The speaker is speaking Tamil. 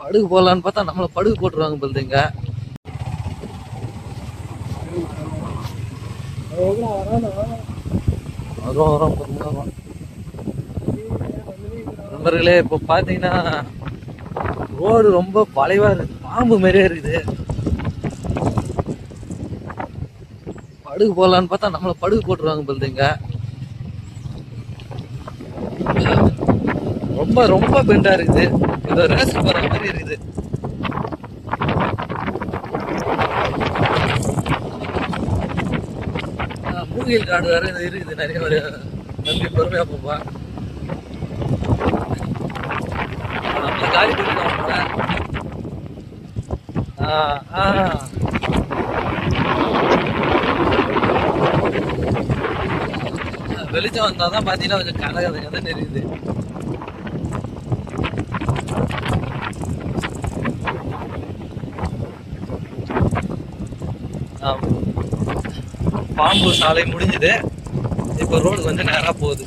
படுகு போடலான்னு பார்த்தா நம்மளை படுகு போட்டுருவாங்க போல்துங்க. வரும் நண்பர்களே, இப்போ பார்த்தீங்கன்னா ரோடு ரொம்ப வளைவா இருக்கு, பாம்பு மாதிரியே இருக்குது. படுகு போடலான்னு பார்த்தா நம்மளை படுகு போட்டுருவாங்க போல்துங்க. ரொம்ப ரொம்ப பெண்டா இருக்குது, ஏதோ ரேஸ் போற மாதிரி இருக்குது. மூங்கில் காடு வேற இருக்குது நிறைய. ஒரு நம்பி பொறுமையா போப்பா. காலி வெளிச்சம் வந்தாதான் பாத்தீங்கன்னா கொஞ்சம் கதை தெரியுது. பாம்பு சாலை முடிஞ்சது, இப்ப ரோடு வந்து நேரா போகுது.